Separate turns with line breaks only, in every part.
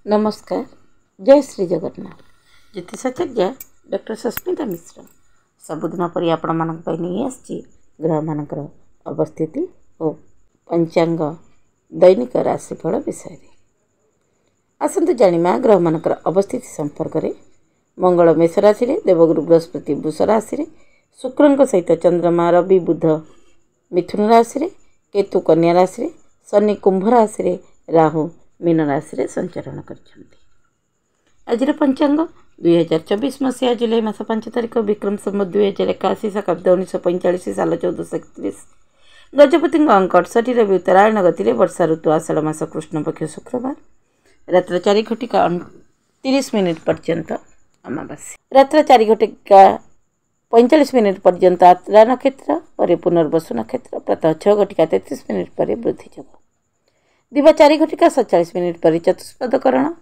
नमस्कार। जय श्री जगन्नाथ। ज्योतिषाचार्य डॉक्टर सस्मिता मिश्र सबुदिन पर आपण मानक नहीं आसी ग्रह मानकर अवस्थिति और पंचांग दैनिक राशिफल विषय आसतु जानिमा ग्रह मानकर अवस्थिति संपर्क में। मंगल मेष राशि रे, देवगुरु बृहस्पति वृष राशि रे, शुक्र सहित चंद्रमा रवि बुध मिथुन राशि रे, केतु कन्या राशि रे, शनि कुंभ राशि रे, राहु मीन राशि रे संचरण करछन्ति। आज पंचांग 2024 मसीहा जुलाई मास 5 तारिख विक्रम संवत 2081 शकाब्द 1945 साल 1431 गजपति अंक 68 रवि उत्तरायण गति वर्षा ऋतु आषाढ़ मास कृष्ण पक्ष शुक्रवार रात्र 4:30 पर्यंत अमावास्या रात्र 4:45 पर्यंत आत्रा नक्षत्र पर पुनर्वसु नक्षत्र प्रातः 6:33 पर वृद्धि योग दिवा 4:47 पर चतुष्पद करण।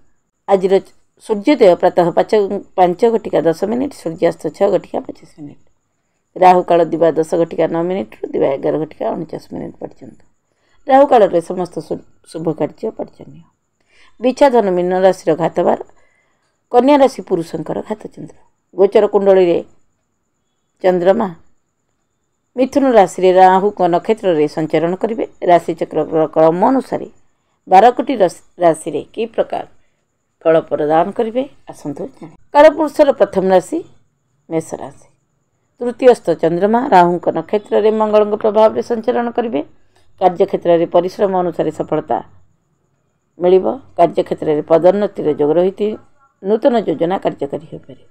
आज सूर्योदय प्रातः 5:10 सूर्यास्त 6:25 राहु काल दिवा 10:09 दिवा 11:49 पर्यंत। राहु काल समस्त शुभ कार्य पर्जन्य। विच्छाधन मीन राशि घातवार, कन्या राशि पुरुषंकर घातचंद्र। गोचर कुंडली चंद्रमा मिथुन राशि राहु नक्षत्र में संचरण करेंगे। राशिचक्र क्रम अनुसार 12 कोटी राशि रे कि प्रकार फल प्रदान करेंगे आसतु जाने। कालपुरुषर प्रथम राशि मेष राशि। तृतीयस्थ चंद्रमा राहु नक्षत्र में मंगल प्रभाव में संचरण करेंगे। कार्यक्षेत्र में परिश्रम अनुसार सफलता मिल। कार्यक्षेत्र में पदोन्नतिर जोग रही नूतन योजना कार्यकारी हो पारे।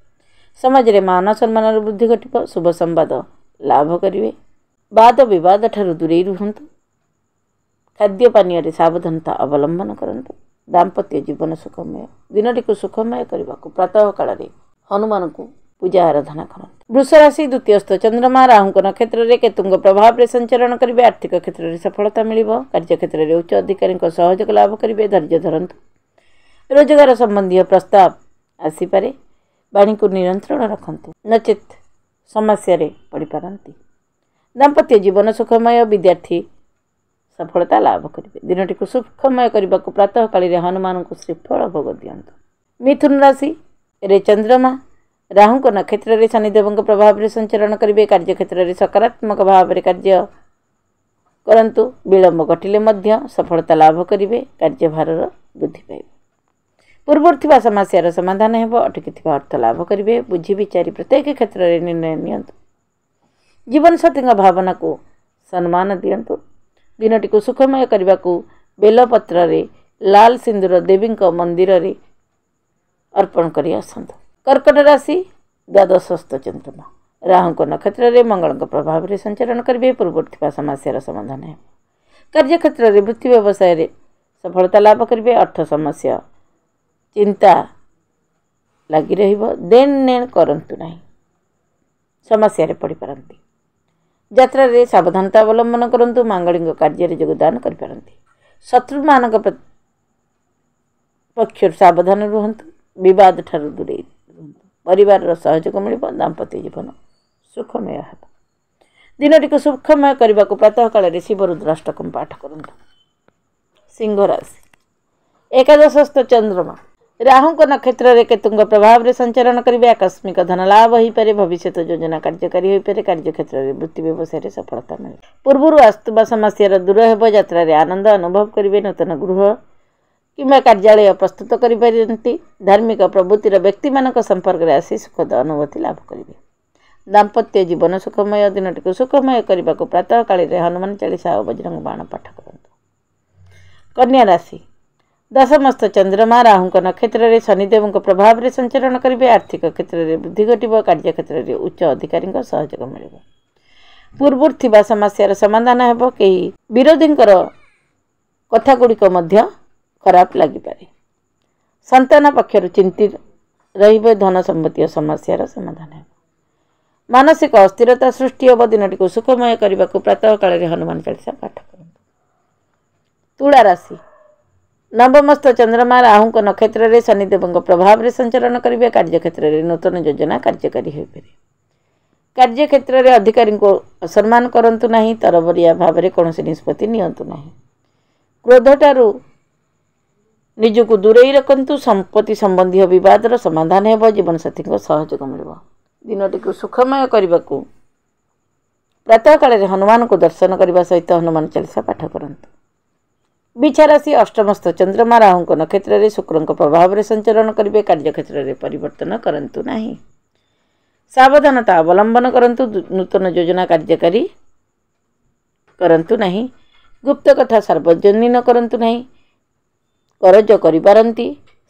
समाज में मान सम्मान वृद्धि घट। शुभ संवाद लाभ करेंगे। वाद विवाद ठारू दूरे रुहतु। खाद्य पानीय सावधानता अवलंबन करंतु। दाम्पत्य जीवन सुखमय। दिनटी को सुखमय करने को प्रातः काल हनुमान को पूजा आराधना करंतु। वृष राशि द्वितीयस्थ चंद्रमा राहु नक्षत्र में केतुंग प्रभाव में संचरण करेंगे। आर्थिक क्षेत्र में सफलता मिल। कार्यक्षेत्र में उच्च अधिकारी सहयोग लाभ करेंगे। धैर्य धरतु। रोजगार संबंधी प्रस्ताव आसीपे। वाणी को नियंत्रण रखंतु नचेत समस्या पड़ पारती। दाम्पत्य जीवन सुखमय। विद्यार्थी सफलता लाभ करेंगे। दिनटी को सुखमय करने को प्रातः काल हनुमान को श्रीफल भोग दिंतु। मिथुन राशि रे चंद्रमा राहु नक्षत्र में शनिदेव प्रभाव में संचरण करेंगे। कार्यक्षेत्र में सकारात्मक भाव में कार्य करंतु। विलंब घटिले सफलता लाभ करेंगे। कार्यभार वृद्धि पाइब। पूर्व समस्यार समाधान हो। अटकी अर्थ लाभ करेंगे। बुझी विचारी प्रत्येक क्षेत्र में निर्णय नियंतु। जीवन साथी भावना को सम्मान दियंतु। दिनटी को सुखमय करने को बेलपत्र रे लाल सिंदूर देवी मंदिर रे अर्पण कर आसतु। कर्कट राशि द्वादशस्थ चंद्रमा राहु नक्षत्र में मंगल प्रभाव में संचरण करेंगे। पूर्व समस्यार समाधान हो। कार्यक्षेत्र में वृत्ति व्यवसाय सफलता लाभ करेंगे। अर्थ समस्या चिंता लगी रहिबो। देन नेण करंतु नहीं। समस्या पड़ पारती। यात्रा रे सावधानता अवलंबन करंतु। मांगलिक कार्य योगदान कर पारती। शत्रु मान पक्ष सावधान रुहतु। विवाद ठारू दूरे रुहतु। परिवार सहयोग मिल। दाम्पत्य जीवन सुखमय हो। दिनटी को सुखमय करने को प्रातः काल शिव रुद्राष्टकम पाठ करंतु। सिंह राशि एकादशस्थ चंद्रमा राहु नक्षत्र में केतुंग प्रभाव में संचरण करेंगे। आकस्मिक धन लाभ हो पारे। भविष्य योजना कार्यकारी हो पारे। कार्यक्षेत्र में वृत्ति व्यवसाय सफलता मिले। पूर्व आसुवा समस्या दूर हो। यात्रा आनंद अनुभव करेंगे। नूतन गृह कि कार्यालय प्रस्तुत करें। धार्मिक प्रवृत्तिर व्यक्ति मान संपर्क में आसी सुखद अनुभूति लाभ करेंगे। दाम्पत्य जीवन सुखमय। दिनटी को सुखमय करने को प्रातः काल हनुमान चालीसा और बजरंग बाण पाठ करंतु। कन्या राशि दशमस्थ चंद्रमा राहु नक्षत्र में शनिदेव प्रभाव में संचरण करेंगे। आर्थिक क्षेत्र में वृद्धि घट। कार्यक्षेत्र में उच्च अधिकारी सहयोग मिल। पूर्व समस्यार समाधान हो। कई विरोधी कथा गुड़िक खराब लगिपारे। संतान पक्षर चिंतित रही। धन संबंधी समस्यार समाधान हो। मानसिक अस्थिरता सृष्टि हो। दिनटी को सुखमय करने को प्रातः काल हनुमान चालीसा पाठ करंतु। तुला राशि नवमस्थ चंद्रमा राहु नक्षत्र में शनिदेव प्रभाव में संचरण करेंगे। कार्यक्षेत्र में नूतन योजना कार्यकारी हो पारे। कार्यक्षेत्र में अधिकारी को असम्मान करंतु नहीं। तरबरिया भाव में कौन निष्पत्ति नियंतु नहीं। क्रोधठारू निजको दूरेई रखन्तु। संपत्ति संबंधी विवादर समाधान हेब। जीवनसाथी सहयोग मिल। दिनटी को सुखमय करने को प्रातः काल हनुमान को दर्शन करने सहित हनुमान चालीसा पाठ करंतु। बिछा राशि अष्टमस्थ चंद्रमा राहु नक्षत्र में शुक्र प्रभाव में संचरण करेंगे। कार्यक्षेत्र में परिवर्तन करंतु नहीं। सावधानता अवलंबन करंतु। नूतन योजना कार्यकारी करंतु नहीं। गुप्त कथा सार्वजनीन करंतु नहीं। करज करिपारंती।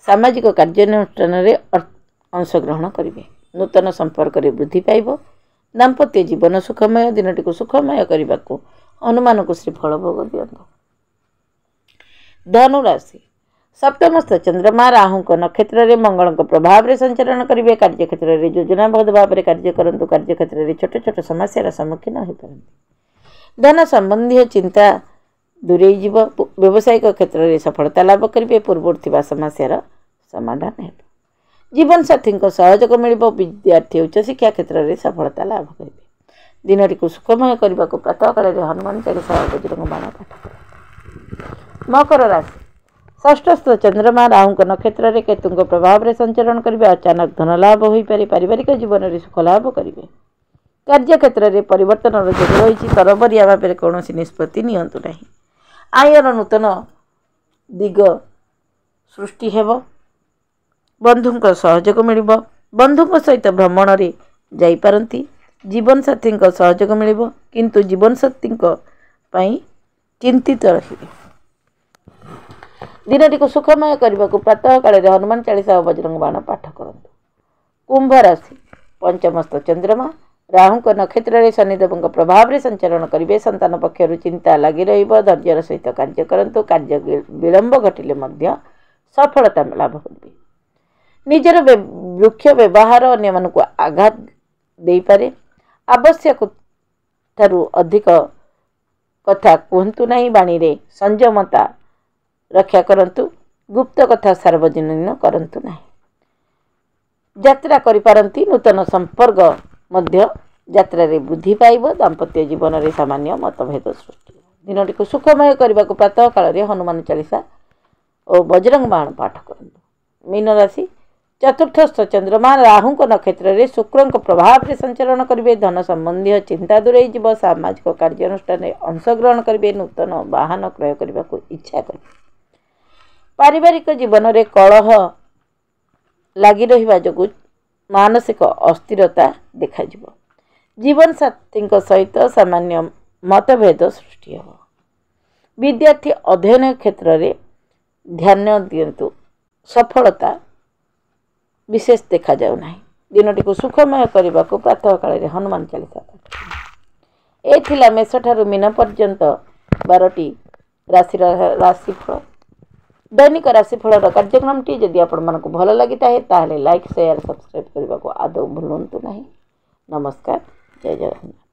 सामाजिक कार्यानुष्ठान में अंशग्रहण करेंगे। नूतन संपर्क में वृद्धि पाइब। दाम्पत्य जीवन सुखमय। दिनटी को सुखमय करने को हनुमान को श्रीफल भोग दियंतु। धनु राशि सप्तमस्थ चंद्रमा राहु नक्षत्र में मंगल प्रभाव में संचरण करेंगे। कार्यक्षेत्र में योजनाबद्ध भाव में कार्य करंतु। कार्यक्षेत्र में छोट छोट समस्या सम्मुखीन हो पारंती। धन संबंधी चिंता दूरे जीव। व्यावसायिक क्षेत्र में सफलता लाभ करेंगे। पूर्व समस्यार समाधान है। जीवन साथी सहयोग मिल। विद्यार्थी उच्च शिक्षा क्षेत्र में सफलता लाभ करेंगे। दिनटी को सुखमय करने को प्रातः काल हनुमान चालीसा बजरंग बाण पाठ करें। मकर राशि षष्ठस्थ चंद्रमा राहु नक्षत्र में केतु प्रभाव में संचरण करेंगे। अचानक धन लाभ हो पारे। पारिवारिक जीवन में सुख लाभ करेंगे। कार्यक्षेत्र में परिवर्तन जोग रही। तरबरिया भाव में कौन निष्पत्ति नियंतु नहीं। आयर नूतन दिग सृष्टि हेब। बंधु सहयोग मिल। बंधु सहित भ्रमण में जापारती। जीवन साथी सहयोग मिल। किंतु जीवन साथी चिंतित रहिबे। दिनटी को सुखमय करने को प्रातः काल हनुमान चालीसा और बजरंग बाण पाठ करंतु। कुंभ राशि पंचमस्थ चंद्रमा राहु नक्षत्र में शनिदेव प्रभाव में संचरण करेंगे। संतान पक्षर चिंता लगी रहिब। धैर्यर सहित कार्य करंतु। कार्य विलंब घटिले मध्य सफलता लाभ करेंगे। निजर वृक्ष व्यवहार अन्य मन को आघात दे पारे। आवश्यक ठारू अधिक कथा कहतु नहीं। बाणी रे संयमता रक्षा करंतु। गुप्त कथा सार्वजनीन करंतु नहीं। यात्रा करिपारंती। नूतन संपर्क मध्य यात्रा रे वृद्धि पाइब। दाम्पत्य जीवन में सामान्य मतभेद सृष्टि। दिनटी को सुखमय करने को प्रातः काल हनुमान चालीसा और बजरंग बाण पाठ करंतु। मीन राशि चतुर्थस्थ चंद्रमा राहु नक्षत्र में शुक्र प्रभाव में संचरण करेंगे। धन संबंधी चिंता दूरे जीव। सामाजिक कार्यानुष्ठान में अंशग्रहण करेंगे। नूतन वाहन क्रय करने को इच्छा करेंगे। पारिवारिक जीवन में कलह लगी रहिबा जोगु मानसिक अस्थिरता देखा जीव। जीवन साथी सहित सामान्य मतभेद सृष्टि हो। विद्यार्थी अध्ययन क्षेत्र में ध्यान दियंतु। सफलता विशेष देखा जाऊ नहीं। दिनटी को सुखमय करने को प्रातः काल हनुमान चालीसा पाठ। ए मेष ठारू मीन पर्यंत 12टी राशिफल। दैनिक राशिफल कार्यक्रम टी जदि आपण को भल लगी ताहेले लाइक शेयर सब्सक्राइब करने को आदौ भूलु नहीं। नमस्कार। जय जगन्नाथ।